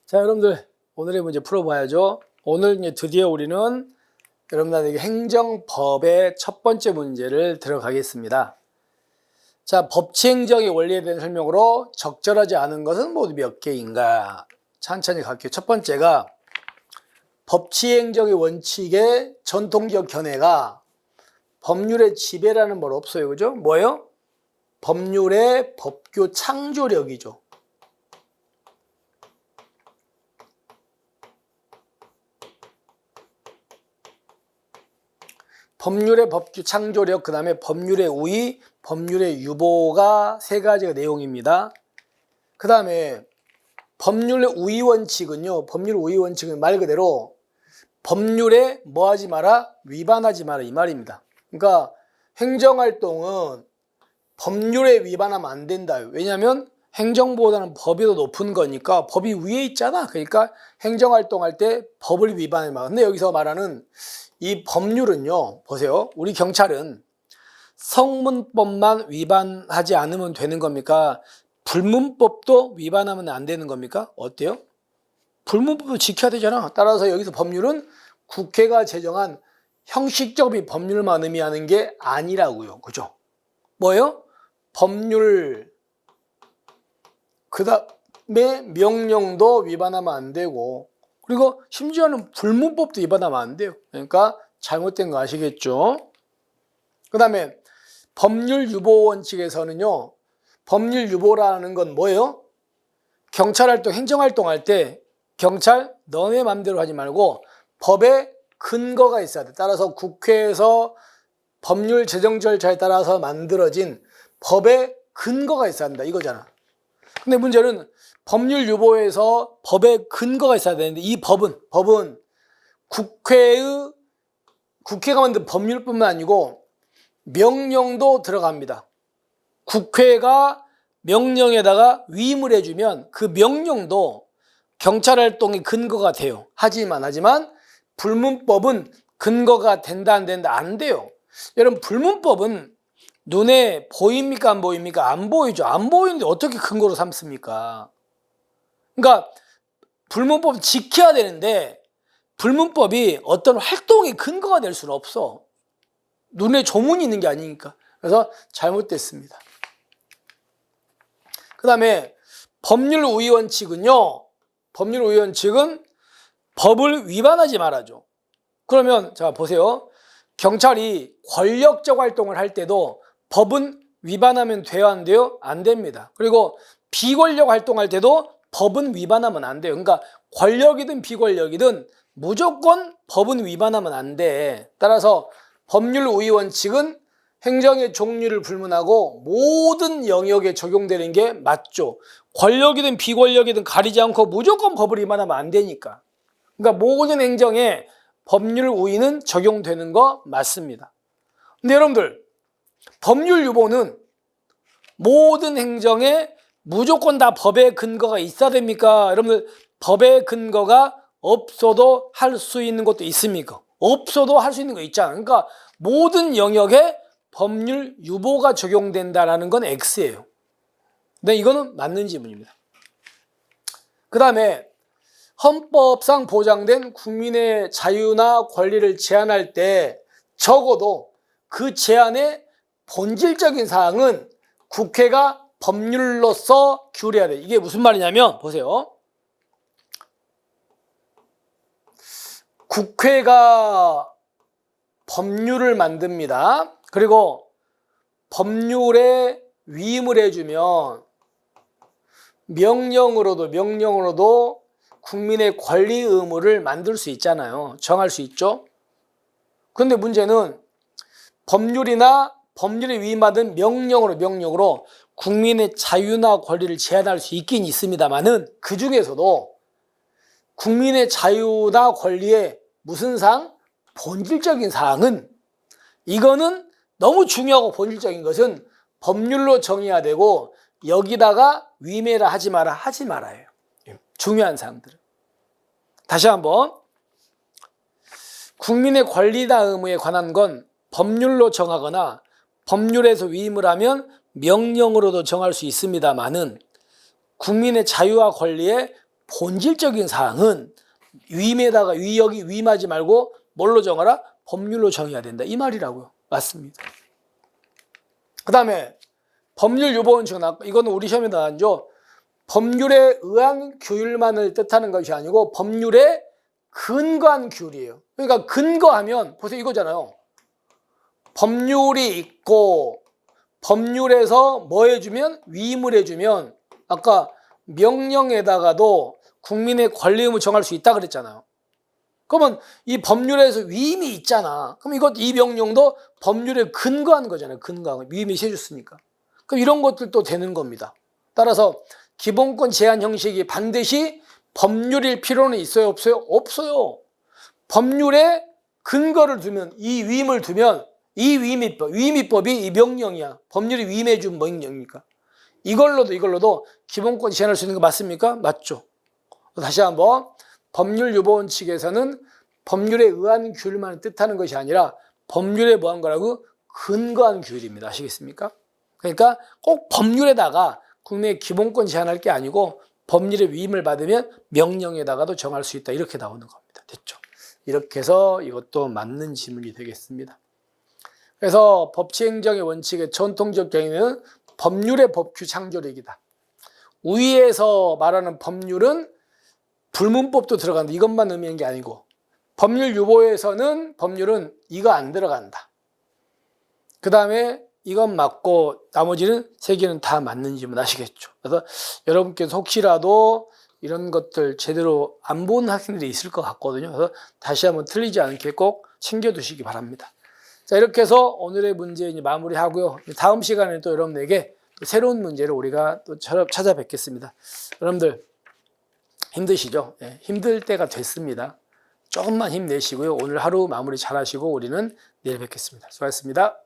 자, 여러분들 오늘의 문제 풀어봐야죠. 오늘 이제 드디어 우리는 여러분들에게 행정법의 첫 번째 문제를 들어가겠습니다. 자, 법치행정의 원리에 대한 설명으로 적절하지 않은 것은 모두 몇 개인가? 천천히 갈게요. 첫 번째가 법치행정의 원칙의 전통적 견해가 법률의 지배라는 말 없어요. 그죠? 뭐예요? 법률의 법규 창조력이죠. 법률의 법규 창조력, 그 다음에 법률의 우위, 법률의 유보가 세 가지가 내용입니다. 그 다음에 법률의 우위 원칙은요, 법률 우위 원칙은 말 그대로 법률에 뭐 하지 마라? 위반하지 마라 이 말입니다. 그러니까 행정활동은 법률에 위반하면 안 된다. 왜냐하면 행정보다는 법이 더 높은 거니까 법이 위에 있잖아. 그러니까 행정활동할 때 법을 위반하지 마. 근데 여기서 말하는 이 법률은요, 보세요. 우리 경찰은 성문법만 위반하지 않으면 되는 겁니까? 불문법도 위반하면 안 되는 겁니까? 어때요? 불문법도 지켜야 되잖아. 따라서 여기서 법률은 국회가 제정한 형식적 법률만 의미하는 게 아니라고요. 그죠? 뭐예요? 법률, 그 다음에 명령도 위반하면 안 되고, 그리고 심지어는 불문법도 위반하면 안 돼요. 그러니까 잘못된 거 아시겠죠? 그 다음에 법률 유보 원칙에서는요, 법률 유보라는 건 뭐예요? 경찰활동, 행정활동할 때 경찰 너네 맘대로 하지 말고 법에 근거가 있어야 돼. 따라서 국회에서 법률 제정 절차에 따라서 만들어진 법에 근거가 있어야 한다 이거잖아. 근데 문제는 법률 유보에서 법에 근거가 있어야 되는데 이 법은 국회가 만든 법률뿐만 아니고 명령도 들어갑니다. 국회가 명령에다가 위임을 해주면 그 명령도 경찰활동의 근거가 돼요. 하지만 불문법은 근거가 된다 안 된다 안 돼요. 여러분 불문법은 눈에 보입니까 안 보입니까? 안 보이죠. 안 보이는데 어떻게 근거로 삼습니까? 그러니까 불문법 지켜야 되는데 불문법이 어떤 활동의 근거가 될 수는 없어. 눈에 조문이 있는 게 아니니까. 그래서 잘못됐습니다. 그 다음에 법률 우위 원칙은요. 법률 우위 원칙은 법을 위반하지 말아줘. 그러면 자 보세요. 경찰이 권력적 활동을 할 때도 법은 위반하면 돼요 안 돼요? 안 됩니다. 그리고 비권력 활동할 때도 법은 위반하면 안 돼요. 그러니까 권력이든 비권력이든 무조건 법은 위반하면 안 돼. 따라서 법률 우위 원칙은 행정의 종류를 불문하고 모든 영역에 적용되는 게 맞죠. 권력이든 비권력이든 가리지 않고 무조건 법을 위반하면 안 되니까. 그러니까 모든 행정에 법률 우위는 적용되는 거 맞습니다. 근데 여러분들 법률 유보는 모든 행정에 무조건 다 법의 근거가 있어야 됩니까? 여러분들 법의 근거가 없어도 할 수 있는 것도 있습니까? 없어도 할 수 있는 거 있잖아요. 그러니까 모든 영역에 법률 유보가 적용된다라는 건 X예요. 근데 이거는 맞는 지문입니다. 그 다음에 헌법상 보장된 국민의 자유나 권리를 제한할 때 적어도 그 제한의 본질적인 사항은 국회가 법률로서 규례해야 돼. 이게 무슨 말이냐면 보세요. 국회가 법률을 만듭니다. 그리고 법률에 위임을 해주면 명령으로도 국민의 권리 의무를 만들 수 있잖아요. 정할 수 있죠. 그런데 문제는 법률에 위임받은 명령으로 국민의 자유나 권리를 제한할 수 있긴 있습니다만은 그 중에서도 국민의 자유나 권리의 무슨 사항? 본질적인 사항은 이거는 너무 중요하고 본질적인 것은 법률로 정해야 되고 여기다가 위임해라 하지 말아요. 중요한 사항들은. 다시 한번 국민의 권리나 의무에 관한 건 법률로 정하거나 법률에서 위임을 하면 명령으로도 정할 수 있습니다만은 국민의 자유와 권리에 본질적인 사항은 위임에다가 여기 위임하지 말고 뭘로 정하라? 법률로 정해야 된다. 이 말이라고요. 맞습니다. 그 다음에 법률 유보원칙은 이거는 우리 시험에 나왔죠. 법률에 의한 규율만을 뜻하는 것이 아니고 법률에 근거한 규율이에요. 그러니까 근거하면 보세요 이거잖아요. 법률이 있고 법률에서 뭐 해주면 위임을 해주면 아까 명령에다가도 국민의 권리 의무 정할 수 있다 그랬잖아요. 그러면 이 법률에서 위임이 있잖아. 그럼 이 명령도 법률에 근거한 거잖아요. 근거한 위임이 해줬으니까. 그럼 이런 것들도 되는 겁니다. 따라서 기본권 제한 형식이 반드시 법률일 필요는 있어요? 없어요? 없어요. 법률에 근거를 두면 이 위임을 두면 이 위임입법이 이 명령이야. 법률이 위임해 준 명령이니까. 이걸로도 기본권 제한할 수 있는 거 맞습니까? 맞죠. 다시 한번 법률 유보원칙에서는 법률에 의한 규율만 뜻하는 것이 아니라 법률에 뭐한 거라고? 근거한 규율입니다. 아시겠습니까? 그러니까 꼭 법률에다가 국민의 기본권 제한할 게 아니고 법률의 위임을 받으면 명령에다가도 정할 수 있다. 이렇게 나오는 겁니다. 됐죠? 이렇게 해서 이것도 맞는 지문이 되겠습니다. 그래서 법치행정의 원칙의 전통적 경위는 법률의 법규 창조력이다. 우위에서 말하는 법률은 불문법도 들어간다. 이것만 의미하는 게 아니고 법률 유보에서는 법률은 이거 안 들어간다. 그 다음에 이건 맞고 나머지는 세 개는 다 맞는 지문 아시겠죠? 그래서 여러분께서 혹시라도 이런 것들 제대로 안 본 학생들이 있을 것 같거든요. 그래서 다시 한번 틀리지 않게 꼭 챙겨두시기 바랍니다. 자, 이렇게 해서 오늘의 문제 이제 마무리하고요. 다음 시간에 또 여러분에게 또 새로운 문제를 우리가 또 찾아뵙겠습니다. 여러분들 힘드시죠? 네, 힘들 때가 됐습니다. 조금만 힘내시고요. 오늘 하루 마무리 잘 하시고 우리는 내일 뵙겠습니다. 수고하셨습니다.